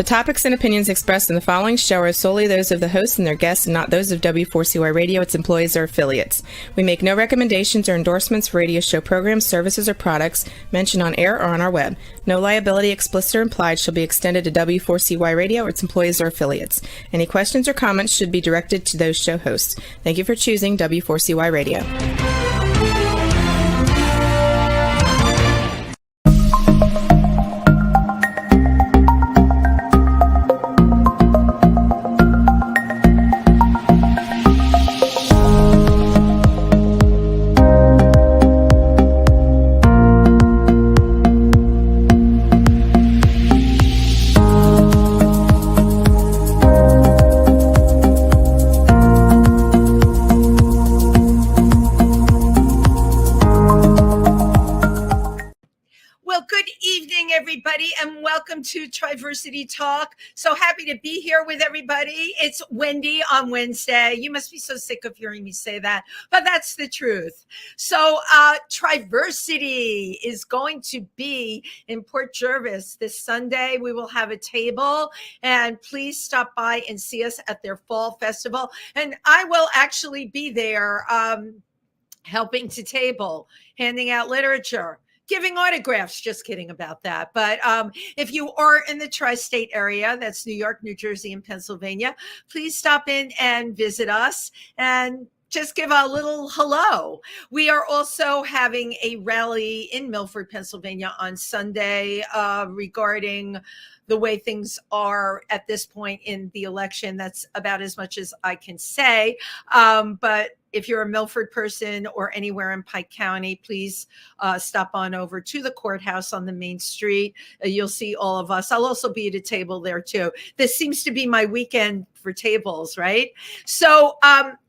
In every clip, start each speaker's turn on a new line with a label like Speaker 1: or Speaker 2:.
Speaker 1: topics and opinions expressed in the following show are solely those of the host and their guests and not those of W4CY Radio, its employees, or affiliates. We make no recommendations or endorsements for radio show programs, services, or products mentioned on air or on our web. No liability, explicit or implied, shall be extended to W4CY Radio or its employees or affiliates. Any questions or comments should be directed to those show hosts. Thank you for choosing W4CY Radio.
Speaker 2: And welcome to Triversity Talk. So happy to be here with everybody. It's Wendy on Wednesday. You must be so sick of hearing me say that, but that's the truth. So Triversity is going to be in Port Jervis this Sunday. We will have a table, and please stop by and see us at their fall festival. And I will actually be there helping to table, handing out literature, giving autographs. Just kidding about that. But if you are in the tri-state area, that's New York, New Jersey, and Pennsylvania, please stop in and visit us and just give a little hello. We are also having a rally in Milford, Pennsylvania on Sunday regarding the way things are at this point in the election. That's about as much as I can say. But if you're a Milford person or anywhere in Pike County, please stop on over to the courthouse on the main street. You'll see all of us. I'll also be at a table there too. This seems to be my weekend for tables, right? So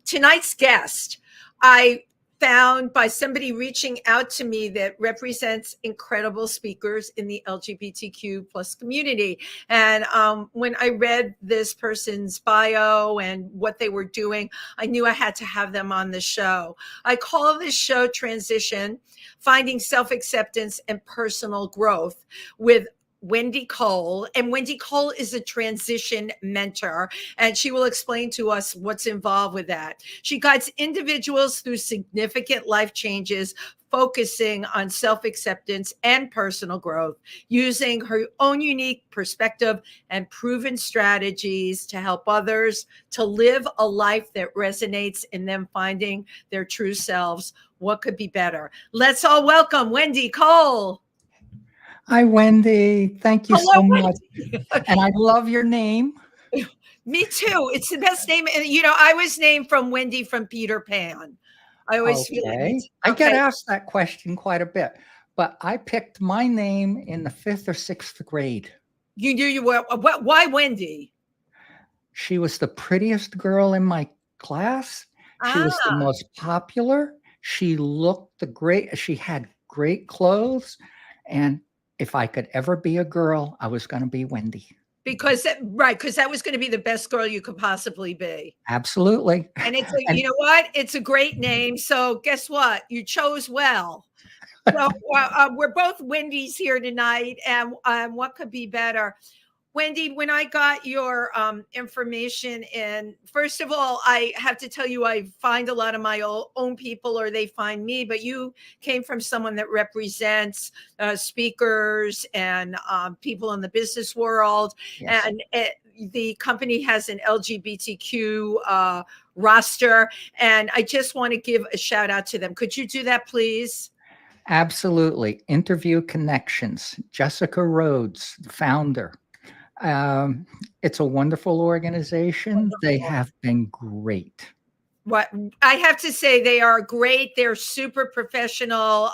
Speaker 2: tonight's guest, I found by somebody reaching out to me that represents incredible speakers in the LGBTQ plus community. And when I read this person's bio and what they were doing, I knew I had to have them on the show. I call this show Transition, Finding Self-Acceptance and Personal Growth with Wendy Cole. And Wendy Cole is a transition mentor, and she will explain to us what's involved with that. She guides individuals through significant life changes, focusing on self-acceptance and personal growth, using her own unique perspective and proven strategies to help others to live a life that resonates in them finding their true selves. What could be better? Let's all welcome Wendy Cole.
Speaker 3: Hi, Wendy. Thank you so much. And I love your name.
Speaker 2: Me too. It's the best name. And, you know, I was named from Wendy from Peter Pan. I always feel like
Speaker 3: I get asked that question quite a bit, but I picked my name in the 5th or 6th grade.
Speaker 2: You knew you were. Why Wendy?
Speaker 3: She was the prettiest girl in my class. She was the most popular. She looked great. She had great clothes. And if I could ever be a girl, I was going to be Wendy. Because
Speaker 2: that was going to be the best girl you could possibly be.
Speaker 3: Absolutely.
Speaker 2: And you know what? It's a great name. So guess what? You chose well. So we're both Wendy's here tonight. And what could be better? Wendy, when I got your information in, first of all, I have to tell you, I find a lot of my own people or they find me, but you came from someone that represents speakers and people in the business world. Yes. And the company has an LGBTQ roster. And I just want to give a shout out to them. Could you do that, please?
Speaker 3: Absolutely. Interview Connections, Jessica Rhodes, the founder. It's a wonderful organization. Wonderful. They have been great.
Speaker 2: What I have to say, they are great. They're super professional,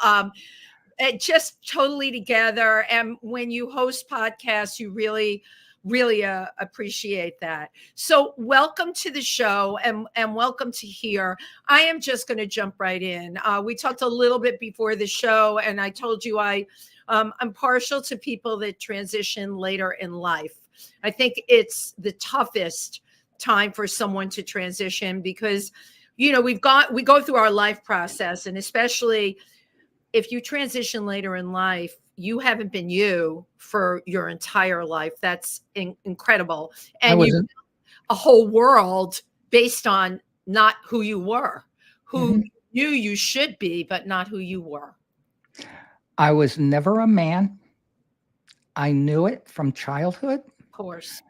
Speaker 2: just totally together. And when you host podcasts, you really appreciate that. So welcome to the show and welcome to here. I am just going to jump right in. We talked a little bit before the show, and I told you I'm partial to people that transition later in life. I think it's the toughest time for someone to transition because, you know, we go through our life process, and especially if you transition later in life, you haven't been you for your entire life. That's incredible.
Speaker 3: I
Speaker 2: And you
Speaker 3: wasn't.
Speaker 2: a whole world based on not who you were, who
Speaker 3: Mhm.
Speaker 2: you knew you should be, but not who you were.
Speaker 3: I was never a man. I knew it from childhood.
Speaker 2: Of course.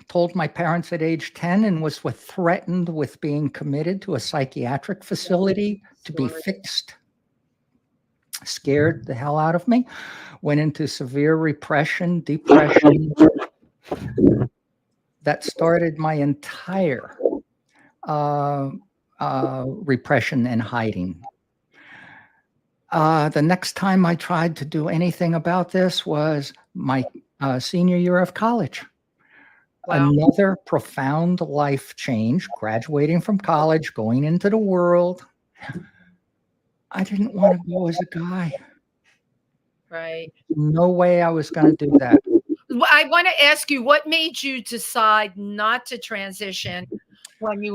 Speaker 3: Told my parents at age 10 and was threatened with being committed to a psychiatric facility to be
Speaker 2: Story.
Speaker 3: fixed. Scared the hell out of me. Went into severe repression, depression. That started my entire uh, repression and hiding. The next time I tried to do anything about this was my senior year of college.
Speaker 2: Wow.
Speaker 3: Another profound life change, graduating from college, going into the world. I didn't want to go as a guy.
Speaker 2: Right.
Speaker 3: No way I was going to do that.
Speaker 2: I want to ask you, what made you decide not to transition when you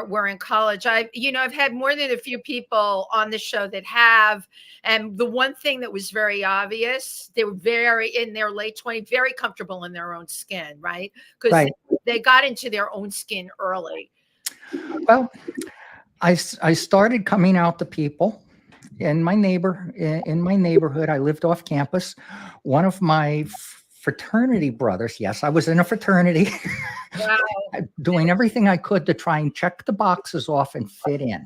Speaker 2: were in college? I've had more than a few people on the show that have, and the one thing that was very obvious, they were very in their late 20s, very comfortable in their own skin, right? Because
Speaker 3: Right.
Speaker 2: they got into their own skin early.
Speaker 3: Well, I started coming out to people in my neighborhood. I lived off campus. One of my fraternity brothers, yes, I was in a fraternity,
Speaker 2: Wow.
Speaker 3: doing everything I could to try and check the boxes off and fit in.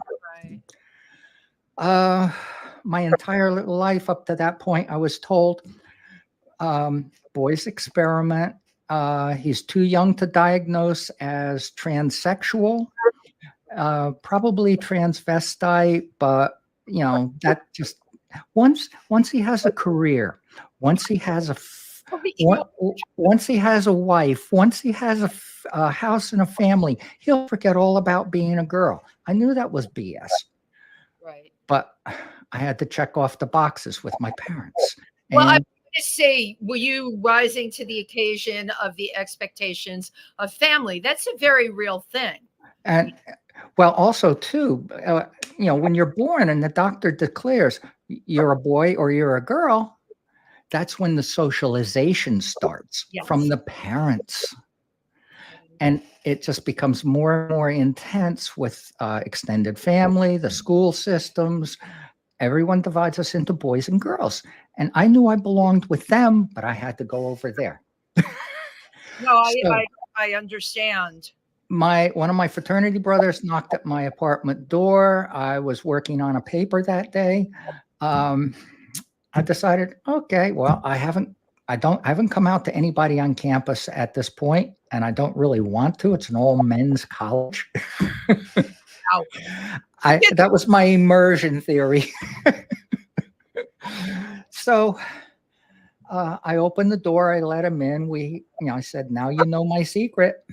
Speaker 2: Right.
Speaker 3: My entire little life up to that point, I was told, boys experiment. He's too young to diagnose as transsexual, probably transvestite, but that just once he has a career, once he has once he has a wife, once he has a house and a family, he'll forget all about being a girl. I knew that was BS.
Speaker 2: Right.
Speaker 3: But I had to check off the boxes with my parents.
Speaker 2: Well, I
Speaker 3: And
Speaker 2: want to say, were you rising to the occasion of the expectations of family? That's a very real thing.
Speaker 3: and well, also too, when you're born and the doctor declares you're a boy or you're a girl, that's when the socialization starts from
Speaker 2: Yes.
Speaker 3: the parents. And it just becomes more and more intense with extended family, the school systems. Everyone divides us into boys and girls. And I knew I belonged with them, but I had to go over there.
Speaker 2: No,
Speaker 3: So
Speaker 2: I understand.
Speaker 3: one of my fraternity brothers knocked at my apartment door. I was working on a paper that day. I decided, okay, well, I haven't come out to anybody on campus at this point, and I don't really want to. It's an all men's college.
Speaker 2: Wow.
Speaker 3: That was my immersion theory. So I opened the door. I let him in. I said, now you know my secret.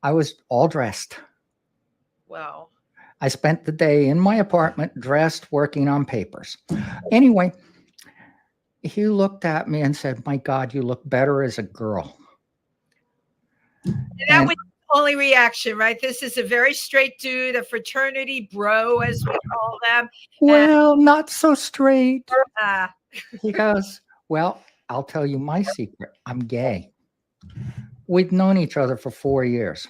Speaker 3: I was all dressed.
Speaker 2: Wow.
Speaker 3: I spent the day in my apartment, dressed, working on papers. Anyway, he looked at me and said, my God, you look better as a girl.
Speaker 2: That was the only reaction, right? This is a very straight dude, a fraternity bro, as we call them.
Speaker 3: Well, not so straight.
Speaker 2: And,
Speaker 3: He goes, well, I'll tell you my secret. I'm gay. We'd known each other for 4 years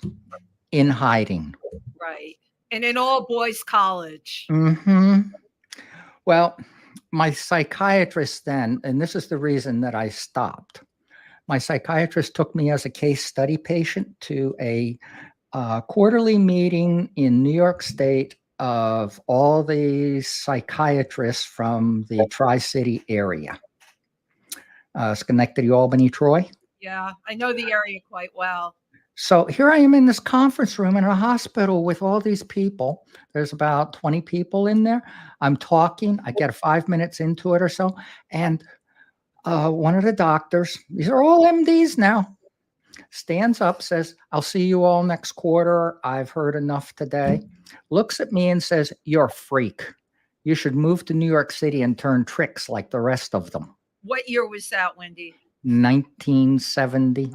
Speaker 3: in hiding.
Speaker 2: right. And in all boys college.
Speaker 3: Mm-hmm. Well, my psychiatrist then, and this is the reason that I stopped. My psychiatrist took me as a case study patient to a quarterly meeting in New York State of all the psychiatrists from the Tri-City area. Schenectady, Albany, Troy.
Speaker 2: Yeah, I know the area quite well.
Speaker 3: So here I am in this conference room in a hospital with all these people. There's about 20 people in there. I'm talking. I get 5 minutes into it or so. And one of the doctors, these are all MDs now, stands up, says, I'll see you all next quarter. I've heard enough today. Looks at me and says, you're a freak. You should move to New York City and turn tricks like the rest of them.
Speaker 2: What year was that, Wendy?
Speaker 3: 1970.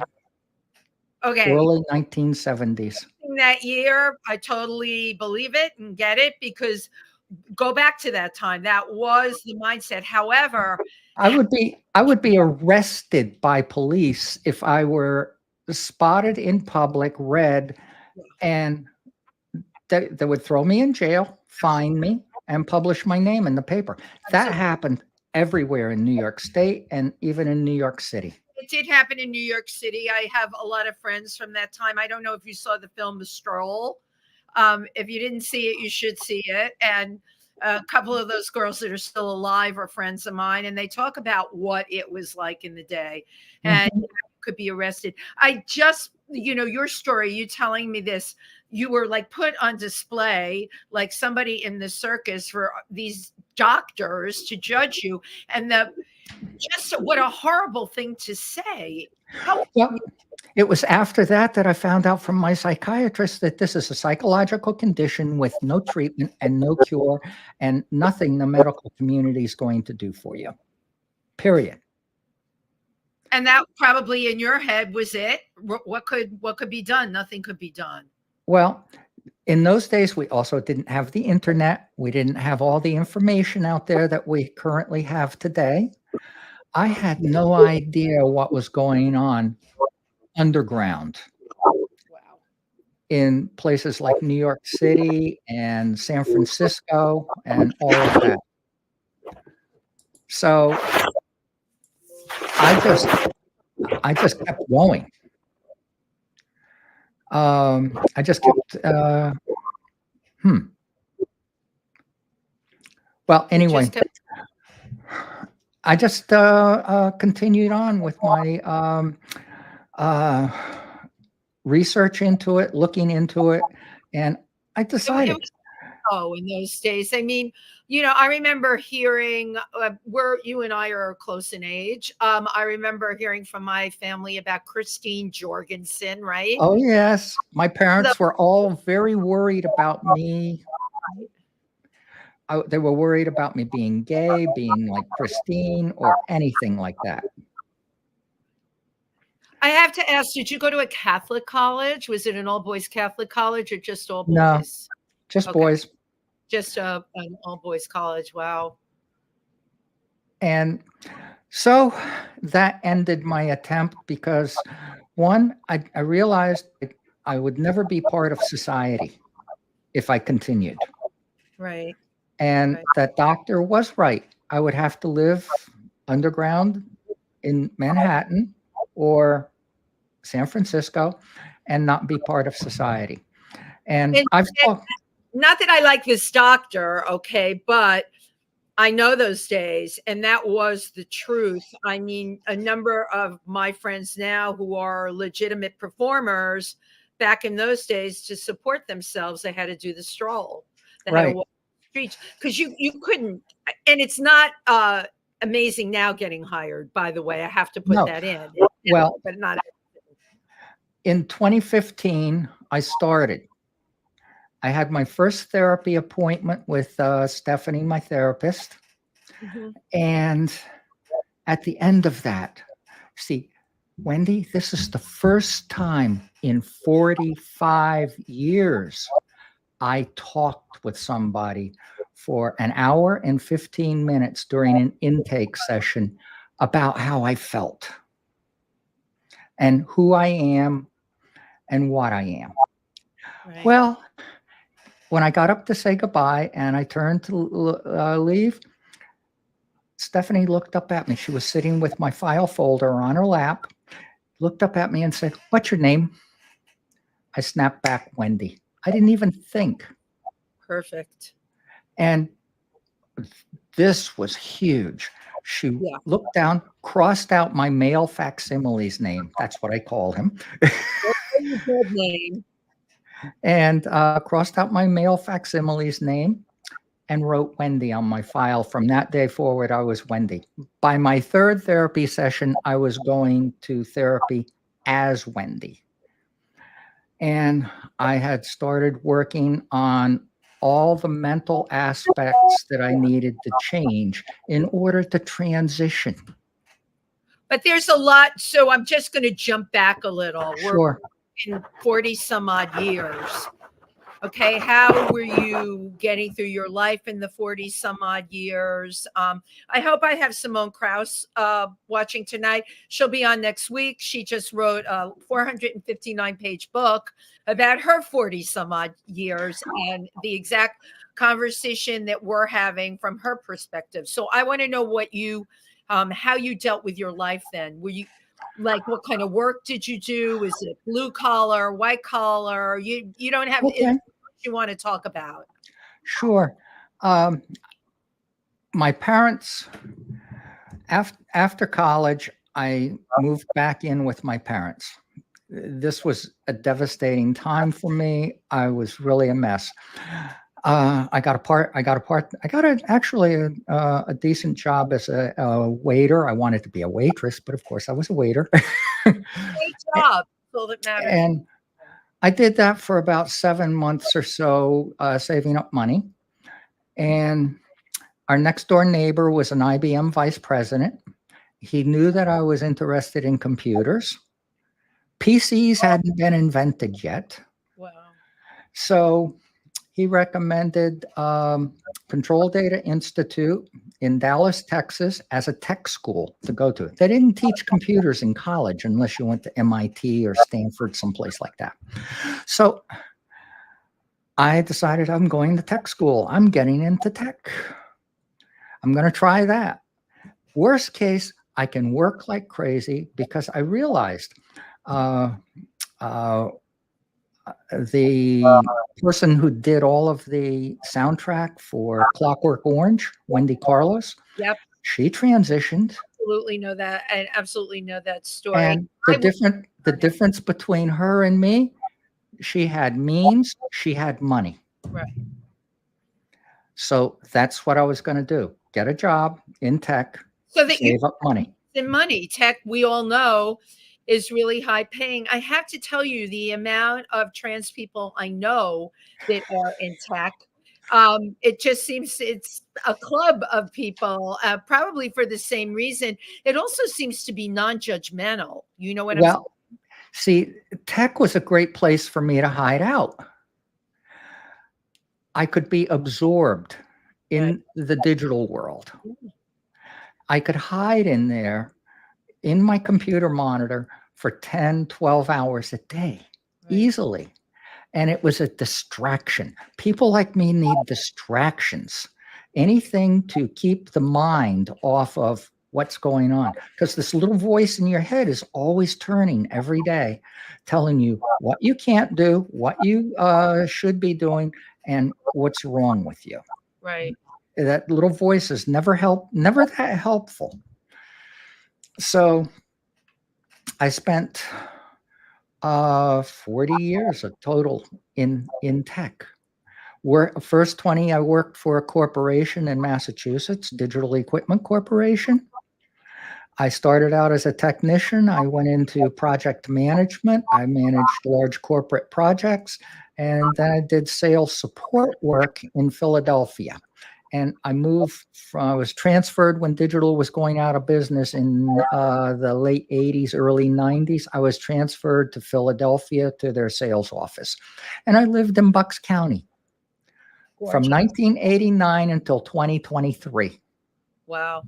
Speaker 2: Okay.
Speaker 3: Early 1970s.
Speaker 2: That year, I totally believe it and get it, because go back to that time. That was the mindset. However,
Speaker 3: I would be arrested by police if I were spotted in public, red, and they would throw me in jail, fine me, and publish my name in the paper. That happened everywhere in New York State and even in New York City.
Speaker 2: it did happen in New York City. I have a lot of friends from that time. I don't know if you saw the film The Stroll. If you didn't see it, you should see it. And a couple of those girls that are still alive are friends of mine, and they talk about what it was like in the day, and could be arrested. I just, your story, you telling me this, you were like put on display like somebody in the circus for these doctors to judge you, and just what a horrible thing to say.
Speaker 3: Well, it was after that I found out from my psychiatrist that this is a psychological condition with no treatment and no cure and nothing the medical community is going to do for you. Period.
Speaker 2: And that probably in your head was it. What could be done? Nothing could be done.
Speaker 3: Well, in those days, we also didn't have the internet. We didn't have all the information out there that we currently have today. I had no idea what was going on underground in places like New York City and San Francisco and all of that. So I just kept going. I just kept, well, anyway, I just continued on with my research into it, looking into it, and I decided.
Speaker 2: In those days, I mean, I remember hearing where you and I are close in age. I remember hearing from my family about Christine Jorgensen, right?
Speaker 3: Oh, yes. My parents were all very worried about me. They were worried about me being gay, being like Christine, or anything like that.
Speaker 2: I have to ask, did you go to a Catholic college? Was it an all-boys Catholic college or just all boys?
Speaker 3: No, just boys.
Speaker 2: Just an all-boys college. Wow.
Speaker 3: And so that ended my attempt because, one, I realized I would never be part of society if I continued.
Speaker 2: Right.
Speaker 3: And that doctor was right. I would have to live underground in Manhattan or San Francisco and not be part of society. And I've talked.
Speaker 2: Not that I like this doctor, okay, but I know those days, and that was the truth. I mean, a number of my friends now who are legitimate performers, back in those days, to support themselves, they had to do the stroll. They had to walk the streets because you couldn't, and it's not amazing now getting hired, by the way. I have to put that in.
Speaker 3: Well,
Speaker 2: but not.
Speaker 3: In 2015, I started. I had my first therapy appointment with Stephanie, my therapist. And at the end of that, see, Wendy, this is the first time in 45 years I talked with somebody for an hour and 15 minutes during an intake session about how I felt and who I am and what I am. Right. Well, when I got up to say goodbye and I turned to leave, Stephanie looked up at me. She was sitting with my file folder on her lap, looked up at me and said, "What's your name?" I snapped back, "Wendy." I didn't even think.
Speaker 2: Perfect.
Speaker 3: And this was huge. She looked down, crossed out my male facsimile's name. That's what I call him.
Speaker 2: Good name.
Speaker 3: And crossed out my male facsimile's name and wrote Wendy on my file. From that day forward, I was Wendy. By my third therapy session, I was going to therapy as Wendy. And I had started working on all the mental aspects that I needed to change in order to transition.
Speaker 2: But there's a lot. So I'm just going to jump back a little.
Speaker 3: Sure.
Speaker 2: In 40 some odd years. Okay, how were you getting through your life in the 40 some odd years? I hope I have Simone Krauss watching tonight. She'll be on next week. She just wrote a 459-page book about her 40 some odd years and the exact conversation that we're having from her perspective. So I want to know what you, how you dealt with your life then. Were you like, what kind of work did you do? Is it blue collar, white collar? You don't have
Speaker 3: Okay,
Speaker 2: you want to talk about?
Speaker 3: sure. Um, my parents, after college, I moved back in with my parents. This was a devastating time for me. I was really a mess. Actually a decent job as a waiter. I wanted to be a waitress, but of course I was a waiter.
Speaker 2: Great job. That's all that matters.
Speaker 3: And I did that for about 7 months or so, saving up money. And our next door neighbor was an IBM vice president. He knew that I was interested in computers. PCs hadn't been invented yet.
Speaker 2: Wow.
Speaker 3: So he recommended Control Data Institute in Dallas, Texas, as a tech school to go to. They didn't teach computers in college unless you went to MIT or Stanford, someplace like that. So I decided I'm going to tech school. I'm getting into tech. I'm going to try that. Worst case, I can work like crazy because I realized the person who did all of the soundtrack for Clockwork Orange, Wendy Carlos,
Speaker 2: Yep.
Speaker 3: she transitioned.
Speaker 2: Absolutely know that. I absolutely know that story.
Speaker 3: And the difference between her and me, she had means, she had money.
Speaker 2: Right.
Speaker 3: So that's what I was going to do. Get a job in tech,
Speaker 2: So that you
Speaker 3: save up money.
Speaker 2: in money, tech, we all know, is really high paying. I have to tell you, the amount of trans people I know that are in tech, it just seems it's a club of people, probably for the same reason. It also seems to be non-judgmental. You know what I'm saying?
Speaker 3: Well, see, tech was a great place for me to hide out. I could be absorbed in the digital world. I could hide in there in my computer monitor for 10, 12 hours a day easily. And it was a distraction. People like me need distractions, anything to keep the mind off of what's going on. Because this little voice in your head is always turning every day, telling you what you can't do, what you should be doing, and what's wrong with you.
Speaker 2: Right.
Speaker 3: That little voice is never that helpful. So I spent 40 years of total in tech. First 20, I worked for a corporation in Massachusetts, Digital Equipment Corporation. I started out as a technician. I went into project management. I managed large corporate projects. And then I did sales support work in Philadelphia. And I was transferred when digital was going out of business in the late 80s, early 90s. I was transferred to Philadelphia to their sales office. And I lived in Bucks County from 1989 until 2023.
Speaker 2: Wow.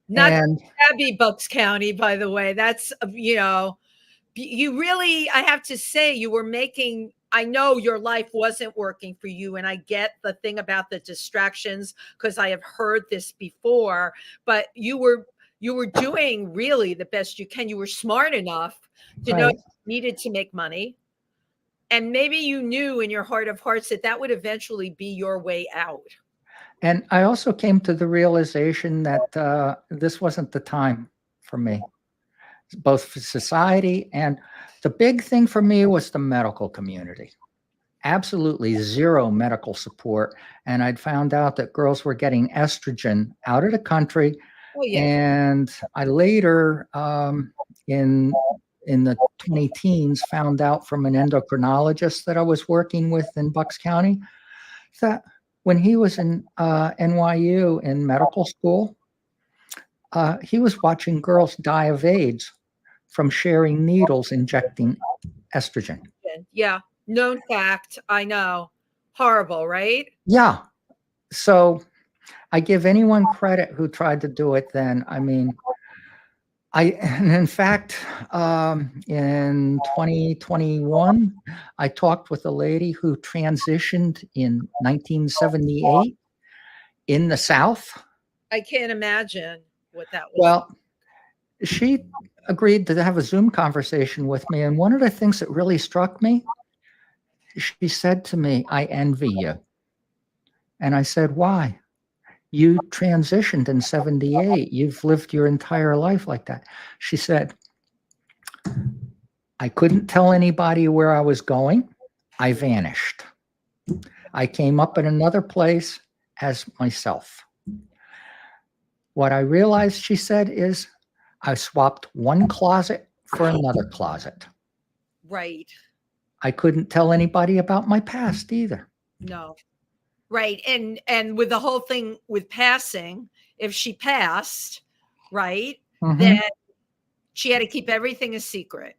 Speaker 2: Not shabby, Bucks County, by the way. That's, you really, I have to say, you were making, I know your life wasn't working for you. And I get the thing about the distractions because I have heard this before, but you were doing really the best you can. You were smart enough to know you needed to make money. And maybe you knew in your heart of hearts that that would eventually be your way out.
Speaker 3: And I also came to the realization that this wasn't the time for me, both for society, and the big thing for me was the medical community. Absolutely zero medical support. And I'd found out that girls were getting estrogen out of the country. Oh, yeah. And I later, in the 20 teens, found out from an endocrinologist that I was working with in Bucks County that when he was in NYU in medical school, he was watching girls die of AIDS from sharing needles injecting estrogen.
Speaker 2: Yeah. Known fact. I know. Horrible, right?
Speaker 3: Yeah. So I give anyone credit who tried to do it then. I mean, and in fact, in 2021, I talked with a lady who transitioned in 1978 in the South.
Speaker 2: I can't imagine what that was.
Speaker 3: Well, she agreed to have a Zoom conversation with me. And one of the things that really struck me, she said to me, "I envy you." And I said, "Why?" "You transitioned in 78. You've lived your entire life like that." She said, "I couldn't tell anybody where I was going. I vanished. I came up in another place as myself. What I realized," she said, "is I swapped one closet for another closet.
Speaker 2: Right.
Speaker 3: I couldn't tell anybody about my past either."
Speaker 2: No. Right. And with the whole thing with passing, if she passed, right, then
Speaker 3: Mhm.
Speaker 2: she had to keep everything a secret.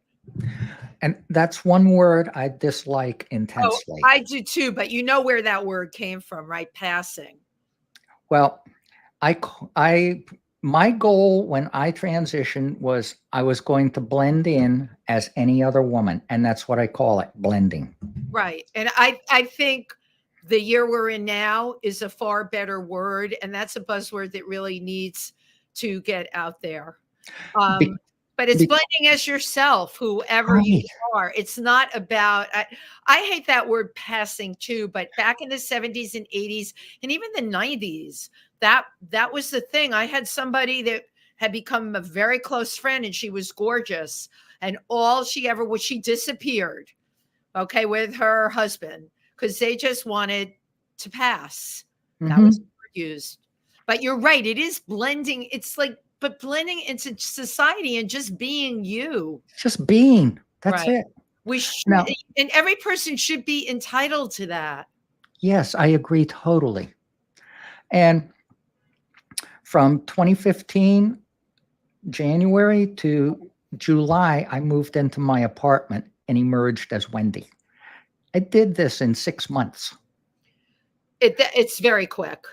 Speaker 3: And that's one word I dislike
Speaker 2: Oh,
Speaker 3: intensely.
Speaker 2: I do too, but you know where that word came from, right? Passing.
Speaker 3: Well, I my goal when I transitioned was I was going to blend in as any other woman, and that's what I call it, blending.
Speaker 2: Right. And I think the year we're in now is a far better word, and that's a buzzword that really needs to get out there.
Speaker 3: Be,
Speaker 2: But it's
Speaker 3: be,
Speaker 2: blending as yourself, whoever you
Speaker 3: right.
Speaker 2: are. It's not about I hate that word passing too, but back in the 70s and 80s and even the 90s, that was the thing. I had somebody that had become a very close friend and she was gorgeous. And all she ever was, she disappeared, okay, with her husband because they just wanted to pass. That was
Speaker 3: Mhm.
Speaker 2: the word used. But you're right. It is blending. It's like, but blending into society and just being you.
Speaker 3: Just being. That's
Speaker 2: Right.
Speaker 3: it.
Speaker 2: We should,
Speaker 3: Now,
Speaker 2: and every person should be entitled to that.
Speaker 3: yes, I agree totally. And from 2015 January to July, I moved into my apartment and emerged as Wendy. I did this in 6 months.
Speaker 2: It's very quick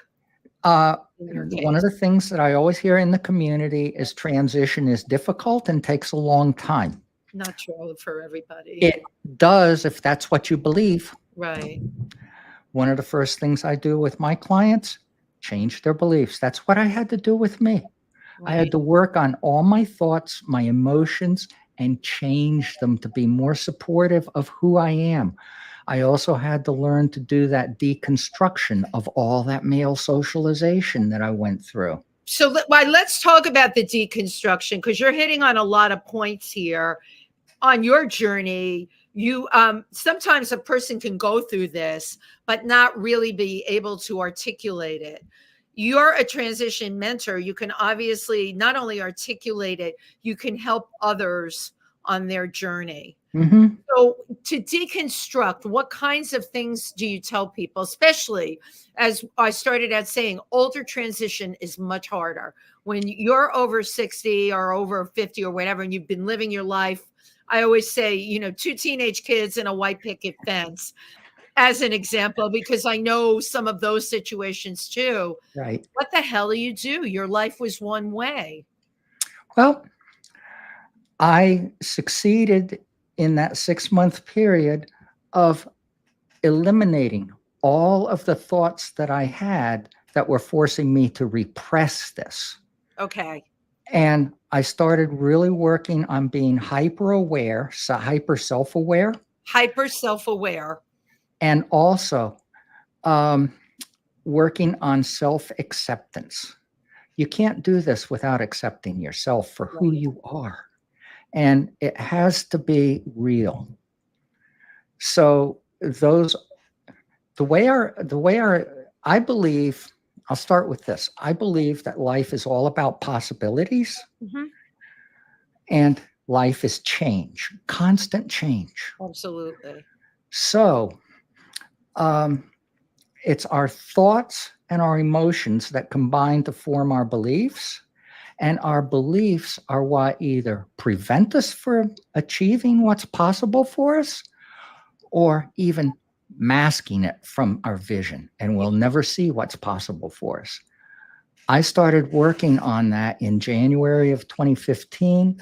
Speaker 3: Uh,
Speaker 2: in your
Speaker 3: one of
Speaker 2: case.
Speaker 3: the things that I always hear in the community is transition is difficult and takes a long time.
Speaker 2: Not true for everybody.
Speaker 3: It does if that's what you believe.
Speaker 2: Right.
Speaker 3: One of the first things I do with my clients, change their beliefs. That's what I had to do with me. I had
Speaker 2: Right.
Speaker 3: to work on all my thoughts, my emotions, and change them to be more supportive of who I am. I also had to learn to do that deconstruction of all that male socialization that I went through.
Speaker 2: So let's talk about the deconstruction because you're hitting on a lot of points here on your journey. You sometimes a person can go through this but not really be able to articulate it. You're a transition mentor. You can obviously not only articulate it, you can help others on their journey.
Speaker 3: Mhm.
Speaker 2: So to deconstruct, what kinds of things do you tell people, especially as I started out saying, older transition is much harder. When you're over 60 or over 50 or whatever, and you've been living your life, I always say, two teenage kids and a white picket fence as an example, because I know some of those situations too.
Speaker 3: Right.
Speaker 2: What the hell do you do? Your life was one way.
Speaker 3: Well, I succeeded in that 6-month period of eliminating all of the thoughts that I had that were forcing me to repress this.
Speaker 2: Okay.
Speaker 3: And I started really working on being hyper aware, so hyper self aware,
Speaker 2: Hyper self aware.
Speaker 3: and also um, working on self acceptance. You can't do this without accepting yourself for who
Speaker 2: Right.
Speaker 3: you are. And it has to be real. So those the way our I believe, I'll start with this. I believe that life is all about possibilities
Speaker 2: Mhm.
Speaker 3: and life is change, constant change.
Speaker 2: Absolutely.
Speaker 3: So um, it's our thoughts and our emotions that combine to form our beliefs. And our beliefs are what either prevent us from achieving what's possible for us or even masking it from our vision, and we'll never see what's possible for us. I started working on that in January of 2015.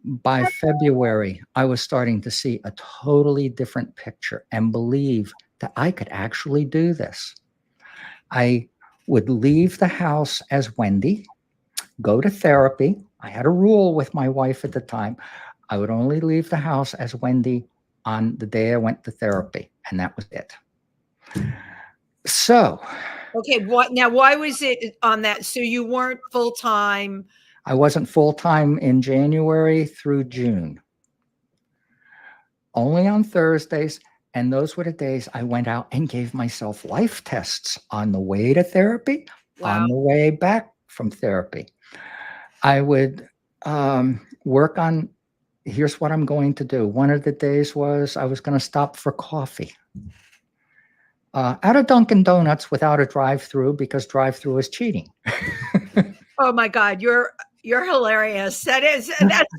Speaker 3: By February, I was starting to see a totally different picture and believe that I could actually do this. I would leave the house as Wendy, go to therapy. I had a rule with my wife at the time. I would only leave the house as Wendy on the day I went to therapy, and that was it. So,
Speaker 2: okay, why was it on that? So you weren't full time.
Speaker 3: I wasn't full time in January through June, only on Thursdays. And those were the days I went out and gave myself life tests on the way to therapy,
Speaker 2: Wow.
Speaker 3: on the way back from therapy. I would work on, here's what I'm going to do. One of the days was I was going to stop for coffee at a Dunkin' Donuts without a drive-through, because drive-through is cheating.
Speaker 2: Oh my God, you're hilarious. That's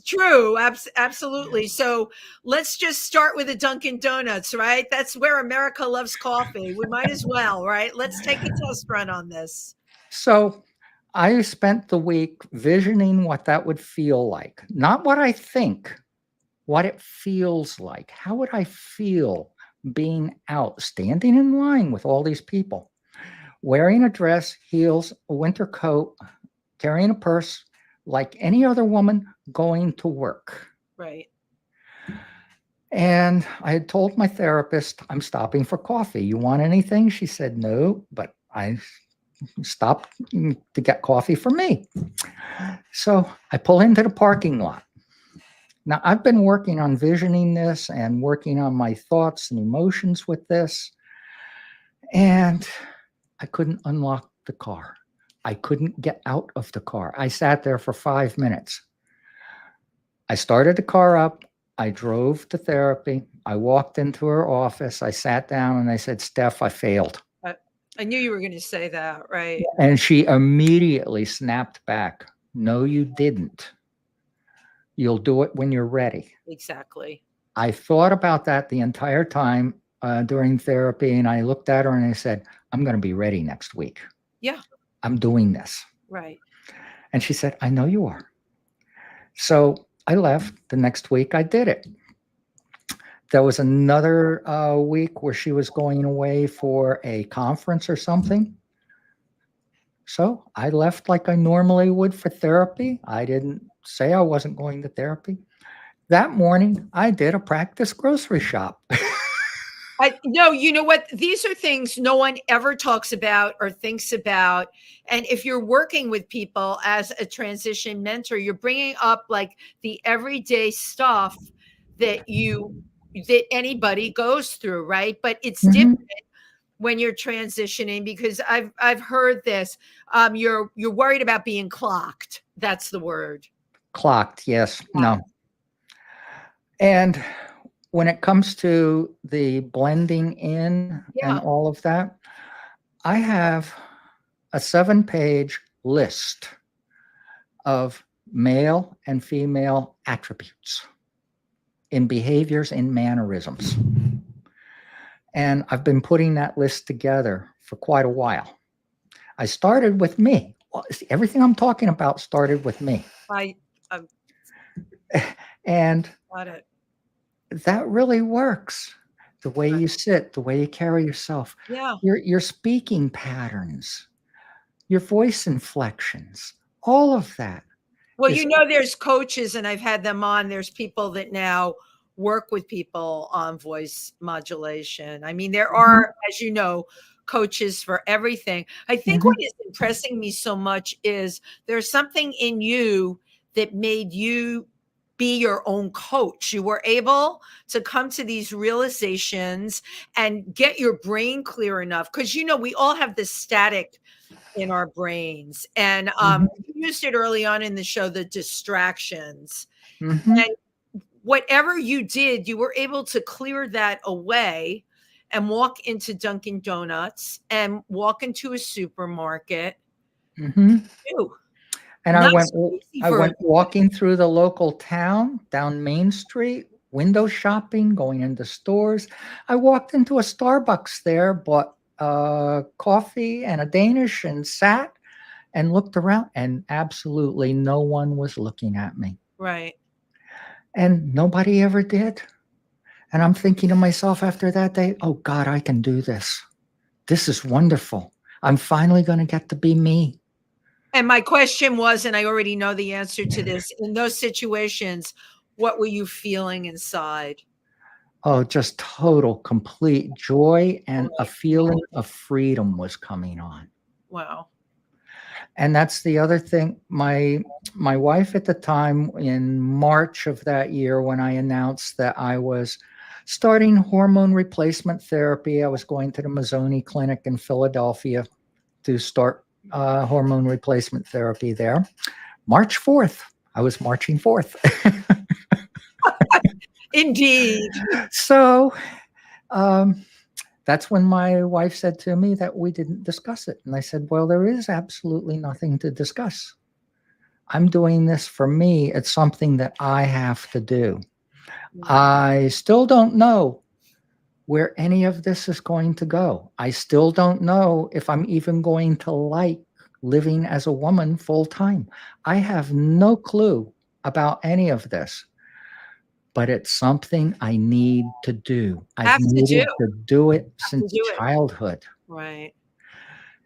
Speaker 2: true. Absolutely. So let's just start with a Dunkin' Donuts, right? That's where America loves coffee. We might as well, right? Let's take a test run on this.
Speaker 3: So I spent the week visioning what that would feel like. Not what I think, what it feels like. How would I feel being out, standing in line with all these people, wearing a dress, heels, a winter coat, carrying a purse, like any other woman going to work.
Speaker 2: Right.
Speaker 3: And I had told my therapist, I'm stopping for coffee. You want anything? She said, no, but I stopped to get coffee for me. So I pull into the parking lot. Now, I've been working on visioning this and working on my thoughts and emotions with this, and I couldn't unlock the car. I couldn't get out of the car. I sat there for 5 minutes. I started the car up. I drove to therapy. I walked into her office. I sat down and I said, Steph, I failed.
Speaker 2: I knew you were going to say that, right?
Speaker 3: And she immediately snapped back. No, you didn't. You'll do it when you're ready.
Speaker 2: Exactly.
Speaker 3: I thought about that the entire time during therapy, and I looked at her and I said, I'm going to be ready next week.
Speaker 2: Yeah.
Speaker 3: I'm doing this.
Speaker 2: Right.
Speaker 3: And she said, I know you are. So I left. The next week I did it. There was another week where she was going away for a conference or something. So I left like I normally would for therapy. I didn't say I wasn't going to therapy. That morning, I did a practice grocery shop.
Speaker 2: No, you know what? These are things no one ever talks about or thinks about. And if you're working with people as a transition mentor, you're bringing up like the everyday stuff that anybody goes through, right? But it's different when you're transitioning, because I've heard this. You're worried about being clocked. That's the word.
Speaker 3: Clocked, yes. No. And when it comes to the blending in and all of that, I have a 7-page list of male and female attributes in behaviors and mannerisms. And I've been putting that list together for quite a while. I started with me. Well, everything I'm talking about started with me. And
Speaker 2: got it.
Speaker 3: That really works. The way you sit, the way you carry yourself, your speaking patterns, your voice inflections, all of that.
Speaker 2: Well, there's coaches, and I've had them on. There's people that now work with people on voice modulation. I mean, there are, as you know, coaches for everything. I think what is impressing me so much is there's something in you that made you be your own coach. You were able to come to these realizations and get your brain clear enough, because we all have this static in our brains, and you used it early on in the show, the distractions. And whatever you did, you were able to clear that away and walk into Dunkin' Donuts and walk into a supermarket.
Speaker 3: And I went walking through the local town down Main Street window shopping, going into stores. I walked into a Starbucks there, bought coffee and a Danish and sat and looked around, and absolutely no one was looking at me.
Speaker 2: Right.
Speaker 3: And nobody ever did. And I'm thinking to myself after that day, oh God, I can do this. This is wonderful. I'm finally going to get to be me.
Speaker 2: And my question was, and I already know the answer to this, in those situations, what were you feeling inside?
Speaker 3: Oh, just total, complete joy, and a
Speaker 2: Right.
Speaker 3: feeling of freedom was coming on.
Speaker 2: Wow.
Speaker 3: And that's the other thing. My wife at the time, in March of that year, when I announced that I was starting hormone replacement therapy, I was going to the Mazzoni Clinic in Philadelphia to start hormone replacement therapy there. March 4th, I was marching forth.
Speaker 2: Indeed.
Speaker 3: So that's when my wife said to me that we didn't discuss it. And I said, well, there is absolutely nothing to discuss. I'm doing this for me. It's something that I have to do. I still don't know where any of this is going to go. I still don't know if I'm even going to like living as a woman full time. I have no clue about any of this, but it's something I need to do. I've
Speaker 2: Have to do.
Speaker 3: needed to do it
Speaker 2: Have to
Speaker 3: since
Speaker 2: do it.
Speaker 3: childhood.
Speaker 2: Right.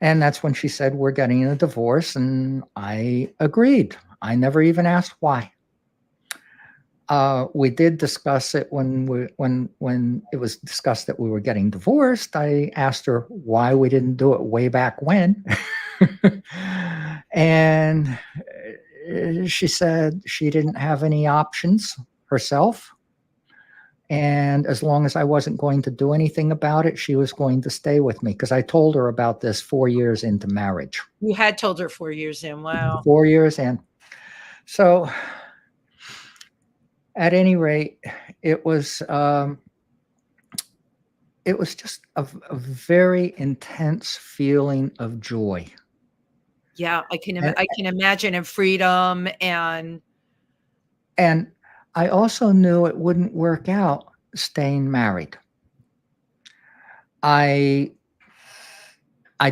Speaker 3: And that's when she said, we're getting a divorce. And I agreed. I never even asked why. We did discuss it when it was discussed that we were getting divorced. I asked her why we didn't do it way back when. And she said she didn't have any options herself. And as long as I wasn't going to do anything about it, she was going to stay with me, because I told her about this 4 years into marriage.
Speaker 2: You had told her 4 years in. Wow.
Speaker 3: 4 years in. So at any rate, it was just a very intense feeling of joy.
Speaker 2: Yeah, I can imagine, and freedom, and
Speaker 3: I also knew it wouldn't work out staying married. I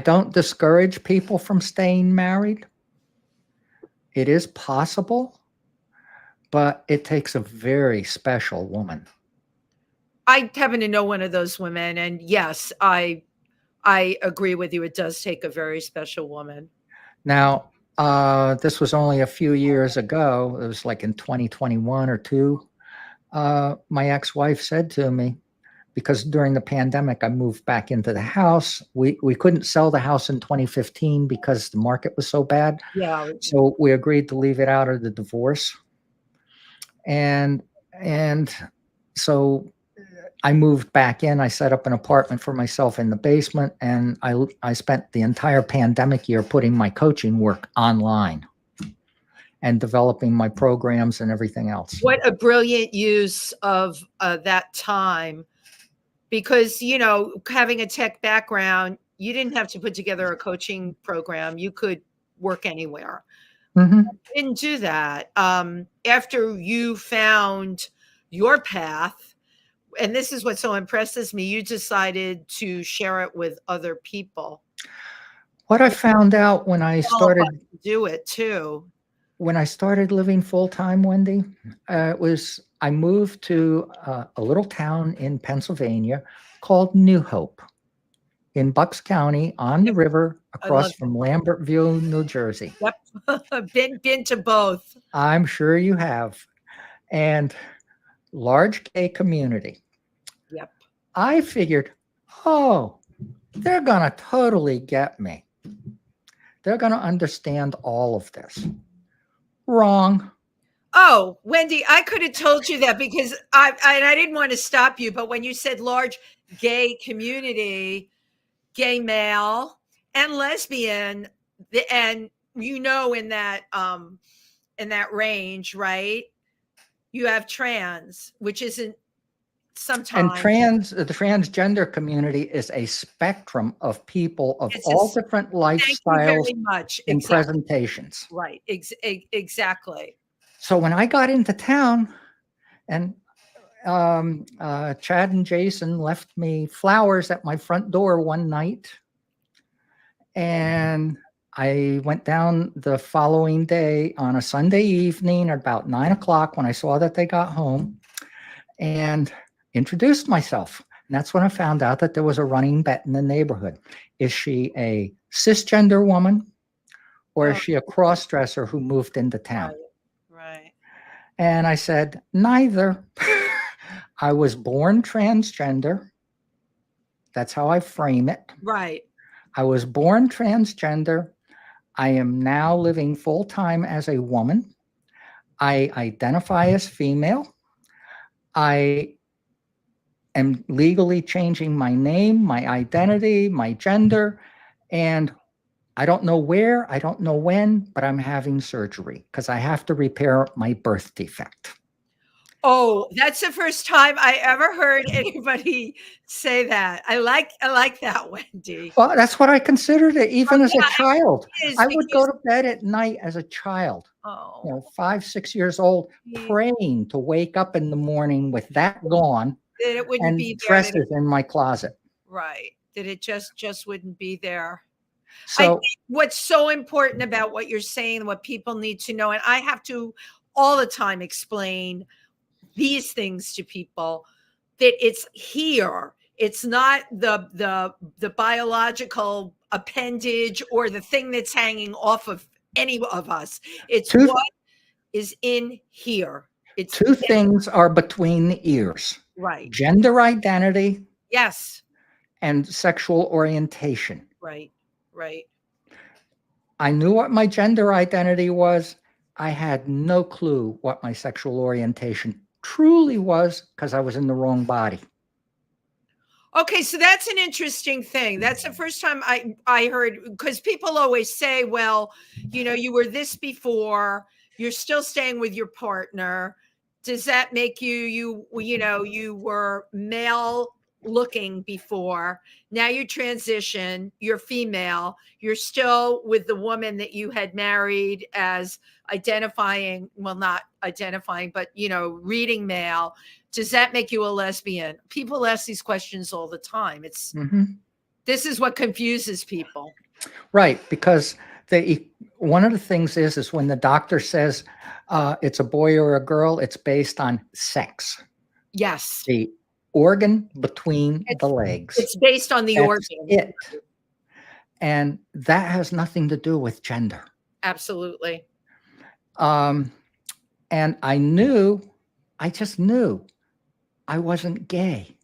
Speaker 3: don't discourage people from staying married. It is possible, but it takes a very special woman.
Speaker 2: I happen to know one of those women, and yes, I agree with you. It does take a very special woman.
Speaker 3: Now, this was only a few years ago. It was like in 2021 or two. My ex-wife said to me, because during the pandemic, I moved back into the house. We couldn't sell the house in 2015 because the market was so bad.
Speaker 2: Yeah.
Speaker 3: So we agreed to leave it out of the divorce. And so I moved back in. I set up an apartment for myself in the basement, and I spent the entire pandemic year putting my coaching work online and developing my programs and everything else.
Speaker 2: What a brilliant use of that time, because, having a tech background, you didn't have to put together a coaching program. You could work anywhere.
Speaker 3: Mm-hmm.
Speaker 2: You didn't do that. After you found your path, and this is what so impresses me, you decided to share it with other people.
Speaker 3: What I found out when I started
Speaker 2: to do it too.
Speaker 3: When I started living full-time, Wendy, I moved to a little town in Pennsylvania called New Hope in Bucks County on the river across from Lambertville, New Jersey.
Speaker 2: Yep. been to both.
Speaker 3: I'm sure you have. And large gay community.
Speaker 2: Yep.
Speaker 3: I figured, oh, they're going to totally get me. They're going to understand all of this. Wrong.
Speaker 2: Oh, Wendy, I could have told you that, because I didn't want to stop you, but when you said large gay community, gay male and lesbian, and in that range, right? You have trans, which isn't sometimes.
Speaker 3: And the transgender community is a spectrum of people of all different lifestyles and presentations.
Speaker 2: Right. Exactly.
Speaker 3: So when I got into town, and Chad and Jason left me flowers at my front door one night. And I went down the following day on a Sunday evening at about 9 o'clock when I saw that they got home and introduced myself. And that's when I found out that there was a running bet in the neighborhood. Is she a cisgender woman or is she a cross-dresser who moved into town?
Speaker 2: Right.
Speaker 3: And I said, neither. I was born transgender. That's how I frame it.
Speaker 2: Right.
Speaker 3: I was born transgender. I am now living full-time as a woman. I identify as female. I am legally changing my name, my identity, my gender, and I don't know where, I don't know when, but I'm having surgery because I have to repair my birth defect.
Speaker 2: Oh, that's the first time I ever heard anybody say that. I like that, Wendy.
Speaker 3: Well, that's what I considered it, even as a child. I would go
Speaker 2: because-
Speaker 3: to bed at night as a child,
Speaker 2: Oh,
Speaker 3: 5, 6 years old,
Speaker 2: Yeah.
Speaker 3: praying to wake up in the morning with that gone
Speaker 2: that it wouldn't
Speaker 3: and
Speaker 2: be there.
Speaker 3: dresses in my closet.
Speaker 2: Right. That it just wouldn't be there. I
Speaker 3: So
Speaker 2: think what's so important about what you're saying, what people need to know, and I have to all the time explain these things to people, that it's here. It's not the biological appendage or the thing that's hanging off of any of us. It's what is in here. It's
Speaker 3: two things are between the ears.
Speaker 2: Right.
Speaker 3: Gender identity.
Speaker 2: Yes.
Speaker 3: And sexual orientation.
Speaker 2: Right. Right.
Speaker 3: I knew what my gender identity was. I had no clue what my sexual orientation truly was because I was in the wrong body.
Speaker 2: Okay, so that's an interesting thing. That's the first time I heard, because people always say, well, you were this before, you're still staying with your partner. Does that make you were male looking before, now you transition, you're female, you're still with the woman that you had married as identifying, well, not identifying, but reading male. Does that make you a lesbian? People ask these questions all the time. This is what confuses people.
Speaker 3: Right, because one of the things is when the doctor says it's a boy or a girl, it's based on sex.
Speaker 2: Yes.
Speaker 3: The organ between the legs.
Speaker 2: It's based on the organ.
Speaker 3: It. And that has nothing to do with gender.
Speaker 2: Absolutely.
Speaker 3: And I just knew I wasn't gay.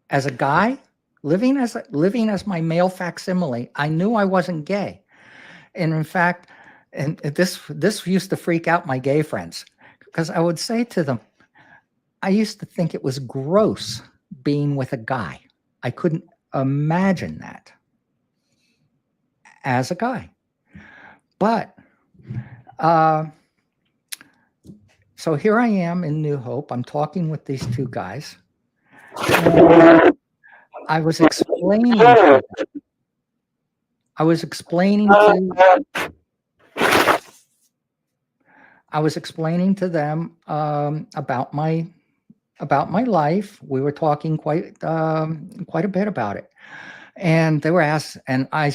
Speaker 3: As a guy, living as my male facsimile, I knew I wasn't gay. And in fact, and this used to freak out my gay friends, because I would say to them, I used to think it was gross being with a guy. I couldn't imagine that as a guy. But so here I am in New Hope. I'm talking with these two guys. And I was explaining to them about my life. We were talking quite a bit about it, and they were asked. And I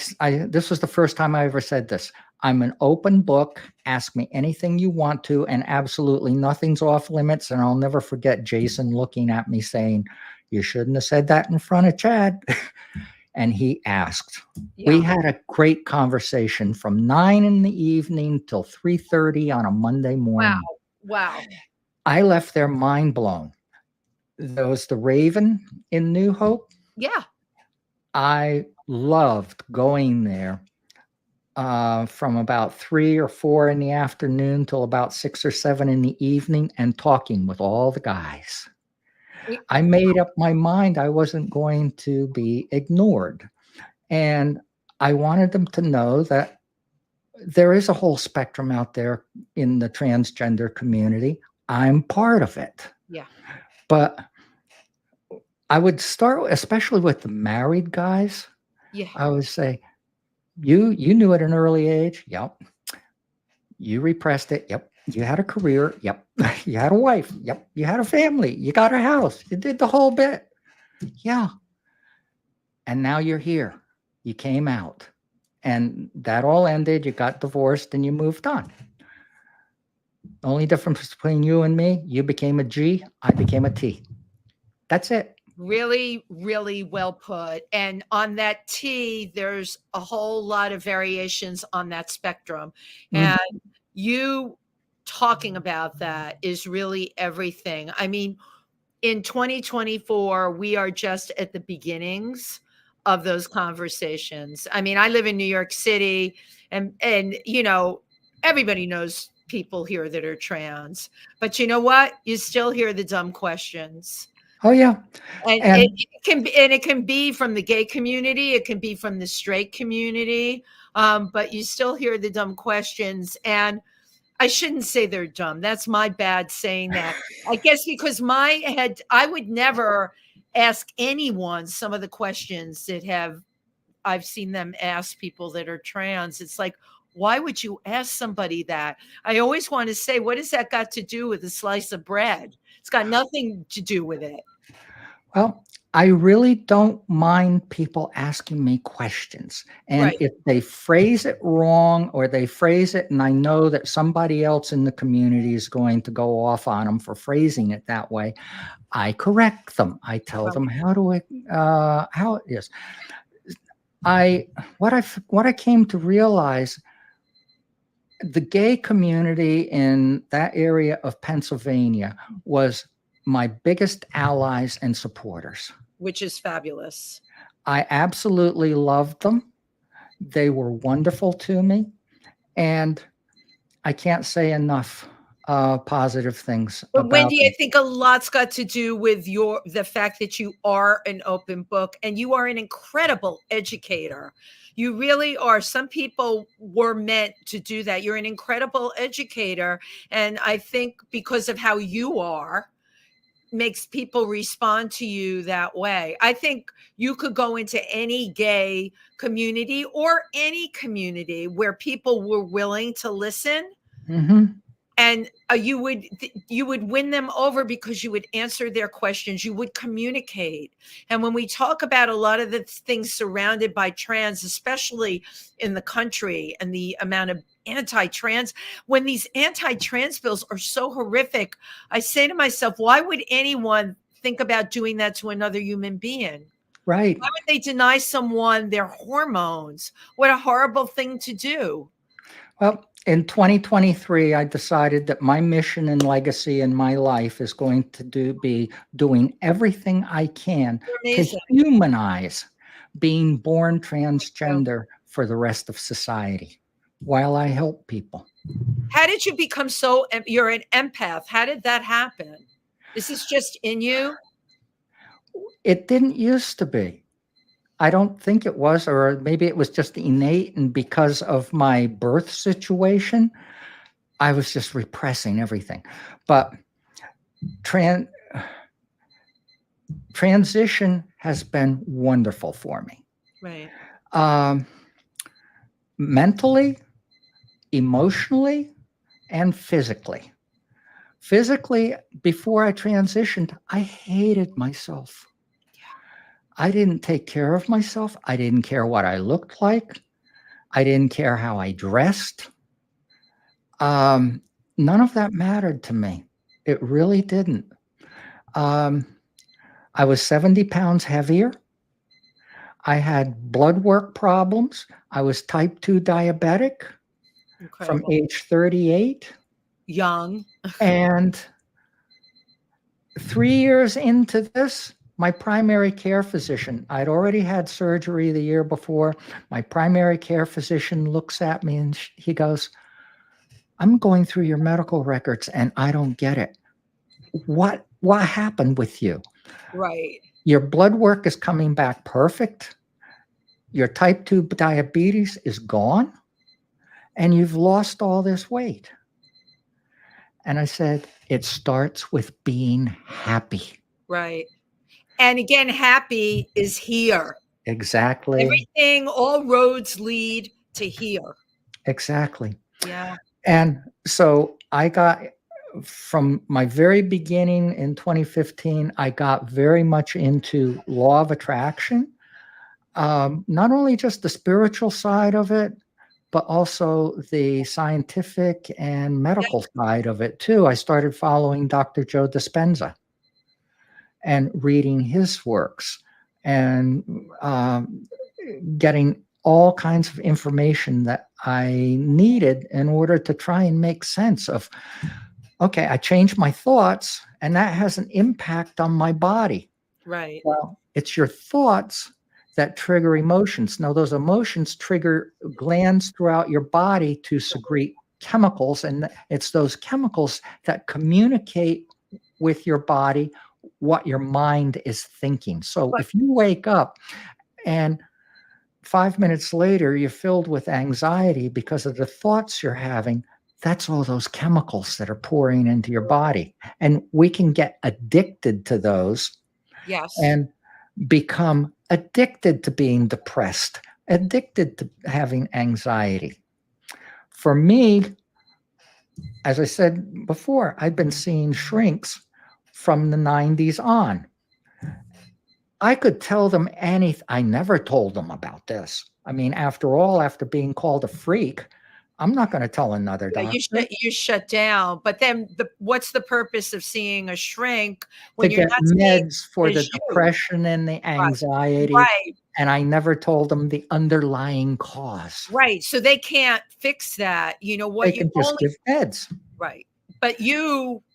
Speaker 3: this was the first time I ever said this. I'm an open book. Ask me anything you want to, and absolutely nothing's off limits. And I'll never forget Jason looking at me saying, "You shouldn't have said that in front of Chad." And he asked. Yeah. We had a great conversation from 9 in the evening till 3:30 on a Monday morning.
Speaker 2: Wow.
Speaker 3: I left there mind blown. There was the Raven in New Hope.
Speaker 2: Yeah.
Speaker 3: I loved going there from about 3 or 4 in the afternoon till about 6 or 7 in the evening and talking with all the guys. I made up my mind I wasn't going to be ignored. And I wanted them to know that there is a whole spectrum out there in the transgender community. I'm part of it.
Speaker 2: Yeah.
Speaker 3: But I would start, especially with the married guys.
Speaker 2: Yeah.
Speaker 3: I would say, you knew at an early age. Yep. You repressed it. Yep. You had a career. Yep. You had a wife. Yep. You had a family. You got a house. You did the whole bit. Yeah. And now you're here. You came out. And that all ended. You got divorced and you moved on. The only difference between you and me, you became a G, I became a T. That's it.
Speaker 2: Really, really well put. And on that T, there's a whole lot of variations on that spectrum.
Speaker 3: Mhm.
Speaker 2: And you talking about that is really everything. I mean, in 2024, we are just at the beginnings of those conversations. I mean, I live in New York City, and you know, everybody knows people here that are trans. But you know what? You still hear the dumb questions.
Speaker 3: Oh, yeah.
Speaker 2: And it,
Speaker 3: And
Speaker 2: it can be, and it can be from the gay community, it can be from the straight community, but you still hear the dumb questions. And I shouldn't say they're dumb. That's my bad saying that. I guess because my head, I would never ask anyone some of the questions that I've seen them ask people that are trans. It's like, why would you ask somebody that? I always want to say, what has that got to do with a slice of bread? It's got nothing to do with it.
Speaker 3: well, I really don't mind people asking me questions. And
Speaker 2: Right.
Speaker 3: if they phrase it wrong or they phrase it and I know that somebody else in the community is going to go off on them for phrasing it that way, I correct them. I tell them how it is. What I came to realize, the gay community in that area of Pennsylvania was my biggest allies and supporters.
Speaker 2: Which is fabulous.
Speaker 3: I absolutely loved them. They were wonderful to me. And I can't say enough positive things
Speaker 2: But
Speaker 3: about
Speaker 2: Wendy, I
Speaker 3: them.
Speaker 2: think a lot's got to do with the fact that you are an open book and you are an incredible educator. You really are. Some people were meant to do that. You're an incredible educator. And I think because of how you are, makes people respond to you that way. I think you could go into any gay community or any community where people were willing to listen,
Speaker 3: Mm-hmm.
Speaker 2: and you would win them over because you would answer their questions, you would communicate. And when we talk about a lot of the things surrounded by trans, especially in the country, and the amount of anti-trans, when these anti-trans bills are so horrific, I say to myself, why would anyone think about doing that to another human being?
Speaker 3: Right.
Speaker 2: Why would they deny someone their hormones? What a horrible thing to do.
Speaker 3: Well, in 2023, I decided that my mission and legacy in my life is going to be doing everything I can
Speaker 2: You're
Speaker 3: to
Speaker 2: amazing.
Speaker 3: humanize being born
Speaker 2: So,
Speaker 3: transgender for the rest of society while I help people.
Speaker 2: how did you become so, you're an empath? How did that happen? Is this just in you?
Speaker 3: It didn't used to be. I don't think it was, or maybe it was just innate. And because of my birth situation, I was just repressing everything. But transition has been wonderful for me.
Speaker 2: Right.
Speaker 3: Um, mentally, emotionally, and physically. Physically, before I transitioned, I hated myself. I didn't take care of myself. I didn't care what I looked like. I didn't care how I dressed. None of that mattered to me. It really didn't. Um, I was 70 pounds heavier. I had blood work problems. I was type 2 diabetic from
Speaker 2: Incredible.
Speaker 3: age 38.
Speaker 2: Young.
Speaker 3: And 3 years into this, my primary care physician, I'd already had surgery the year before. My primary care physician looks at me and he goes, I'm going through your medical records and I don't get it. What happened with you?
Speaker 2: Right.
Speaker 3: Your blood work is coming back perfect. Your type 2 diabetes is gone. And you've lost all this weight. And I said, it starts with being happy.
Speaker 2: Right. And again, happy is here.
Speaker 3: Exactly.
Speaker 2: Everything, all roads lead to here.
Speaker 3: Exactly.
Speaker 2: Yeah.
Speaker 3: And so I got, from my very beginning in 2015, I got very much into law of attraction. Not only just the spiritual side of it, but also the scientific and medical side of it too. I started following Dr. Joe Dispenza and reading his works and getting all kinds of information that I needed in order to try and make sense of, okay, I changed my thoughts and that has an impact on my body.
Speaker 2: Right.
Speaker 3: Well, it's your thoughts that trigger emotions. Now, those emotions trigger glands throughout your body to secrete chemicals, and it's those chemicals that communicate with your body what your mind is thinking. So if you wake up and 5 minutes later you're filled with anxiety because of the thoughts you're having, that's all those chemicals that are pouring into your body. And we can get addicted to those.
Speaker 2: Yes.
Speaker 3: And become addicted to being depressed, addicted to having anxiety. For me, as I said before, I've been seeing shrinks from the 90s on. I could tell them anything. I never told them about this. I mean, after all, after being called a freak, I'm not going to tell another doctor.
Speaker 2: You shut down. But then what's the purpose of seeing a shrink when
Speaker 3: to
Speaker 2: you're
Speaker 3: get
Speaker 2: not
Speaker 3: meds for the
Speaker 2: you?
Speaker 3: depression and the anxiety.
Speaker 2: Right.
Speaker 3: And I never told them the underlying cause.
Speaker 2: Right. So they can't fix that. You know what?
Speaker 3: They can just give meds.
Speaker 2: Right. But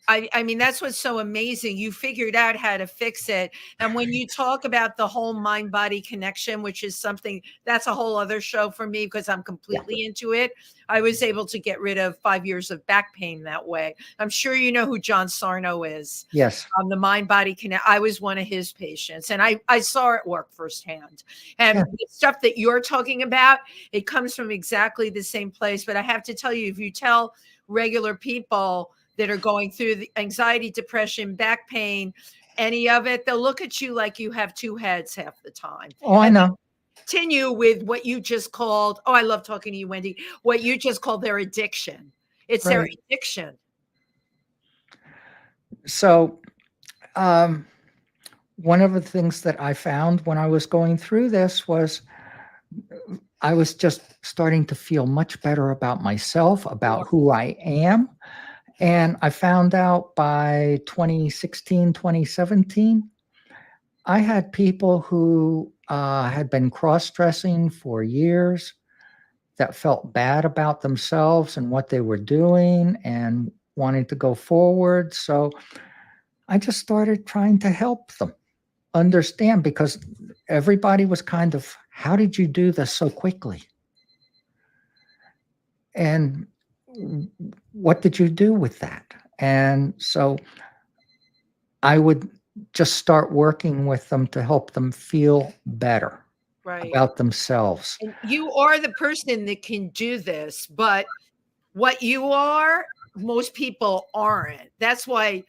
Speaker 2: I mean, that's what's so amazing. You figured out how to fix it. And when you talk about the whole mind body connection, which is something that's a whole other show for me because I'm completely into it. I was able to get rid of 5 years of back pain that way. I'm sure you know who John Sarno is.
Speaker 3: Yes.
Speaker 2: The mind body connect. I was one of his patients and I saw it work firsthand. And the stuff that you're talking about, it comes from exactly the same place. But I have to tell you, if you tell regular people that are going through the anxiety, depression, back pain, any of it, they'll look at you like you have two heads half the time.
Speaker 3: Oh, I know.
Speaker 2: Continue with what you just called. Oh, I love talking to you, Wendy. What you just called their addiction. It's their addiction.
Speaker 3: So, one of the things that I found when I was going through this was I was just starting to feel much better about myself, about who I am. And I found out by 2016, 2017, I had people who had been cross-dressing for years that felt bad about themselves and what they were doing and wanting to go forward. So I just started trying to help them understand, because everybody was kind of, how did you do this so quickly? And what did you do with that? And so I would just start working with them to help them feel better about themselves.
Speaker 2: And you are the person that can do this, but what you are, most people aren't. That's why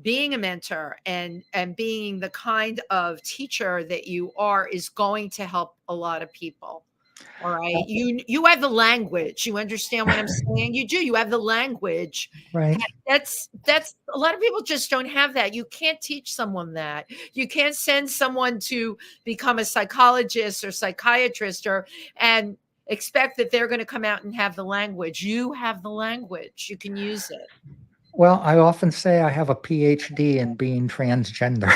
Speaker 2: being a mentor and being the kind of teacher that you are is going to help a lot of people. All right. You have the language. You understand what I'm saying? You do. You have the language.
Speaker 3: Right.
Speaker 2: That's a lot of people just don't have that. You can't teach someone that. You can't send someone to become a psychologist or psychiatrist and expect that they're going to come out and have the language. You have the language. You can use it.
Speaker 3: Well, I often say I have a PhD in being transgender.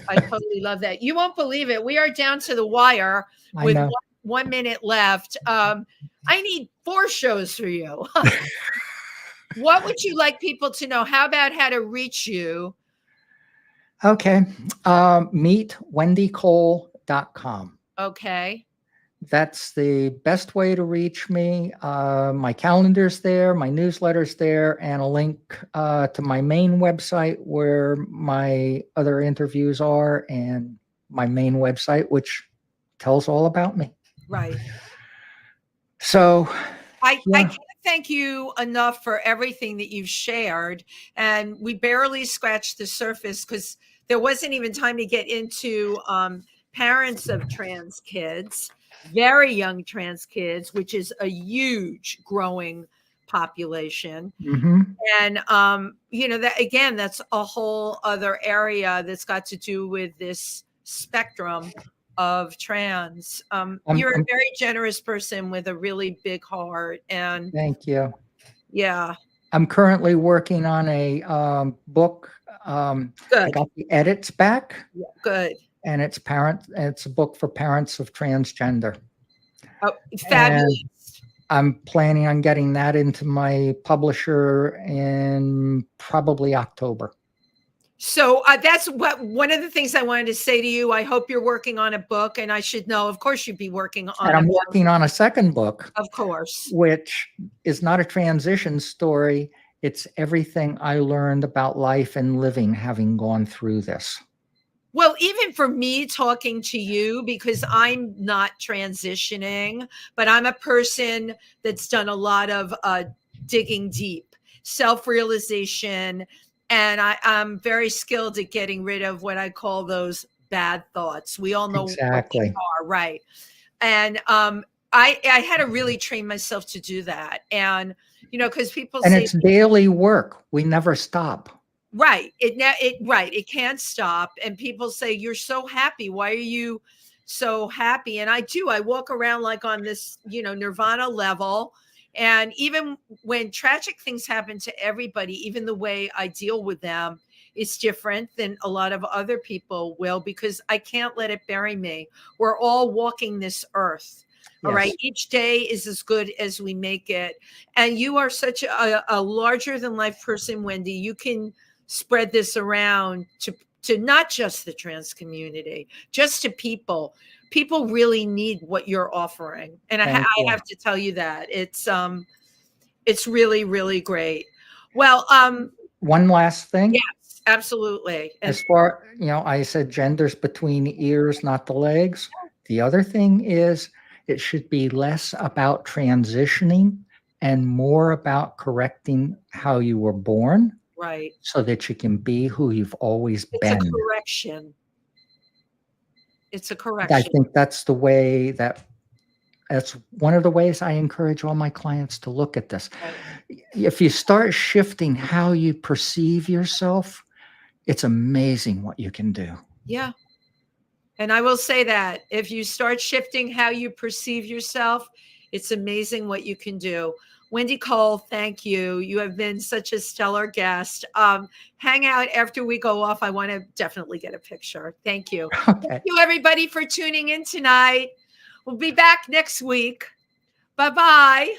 Speaker 2: I totally love that. You won't believe it. We are down to the wire with 1 minute left. I need 4 shows for you. What would you like people to know? How about how to reach you?
Speaker 3: Okay. Meet wendycole.com.
Speaker 2: Okay.
Speaker 3: That's the best way to reach me. My calendar's there, my newsletter's there, and a link to my main website where my other interviews are, and my main website, which tells all about me.
Speaker 2: Right.
Speaker 3: So
Speaker 2: I can't thank you enough for everything that you've shared. And we barely scratched the surface because there wasn't even time to get into parents of trans kids, very young trans kids, which is a huge growing population.
Speaker 3: Mm-hmm.
Speaker 2: And, that again, that's a whole other area that's got to do with this spectrum of trans. You're a very generous person with a really big heart. And
Speaker 3: Thank you.
Speaker 2: yeah.
Speaker 3: I'm currently working on a book. I
Speaker 2: Good.
Speaker 3: got the edits back.
Speaker 2: Yeah, good.
Speaker 3: And it's a book for parents of transgender.
Speaker 2: Oh, fabulous.
Speaker 3: And I'm planning on getting that into my publisher in probably October.
Speaker 2: So that's one of the things I wanted to say to you. I hope you're working on a book, and I should know, of course, you'd be working on
Speaker 3: And I'm working on a second book,
Speaker 2: of course,
Speaker 3: which is not a transition story. It's everything I learned about life and living having gone through this.
Speaker 2: Well, even for me talking to you, because I'm not transitioning, but I'm a person that's done a lot of digging deep, self-realization, and I'm very skilled at getting rid of what I call those bad thoughts. We all know what they are, right? And I had to really train myself to do that. And, because people say
Speaker 3: it's daily work. We never stop.
Speaker 2: Right. It can't stop. And people say, you're so happy. Why are you so happy? And I do. I walk around like on this, nirvana level. And even when tragic things happen to everybody, even the way I deal with them is different than a lot of other people will, because I can't let it bury me. We're all walking this earth. All right. Each day is as good as we make it. And you are such a larger than life person, Wendy. You can spread this around to not just the trans community, just to people. People really need what you're offering. And I have to tell you that it's really, really great. Well,
Speaker 3: one last thing.
Speaker 2: Yes, absolutely.
Speaker 3: As far, I said genders between the ears, not the legs. The other thing is it should be less about transitioning and more about correcting how you were born.
Speaker 2: Right.
Speaker 3: So that you can be who you've always been.
Speaker 2: It's a correction. It's a correction.
Speaker 3: I think that's one of the ways I encourage all my clients to look at this. Right. If you start shifting how you perceive yourself, it's amazing what you can do.
Speaker 2: Yeah. And I will say that if you start shifting how you perceive yourself, it's amazing what you can do. Wendy Cole, thank you. You have been such a stellar guest. Hang out after we go off. I want to definitely get a picture. Thank you.
Speaker 3: Okay.
Speaker 2: Thank you, everybody, for tuning in tonight. We'll be back next week. Bye-bye.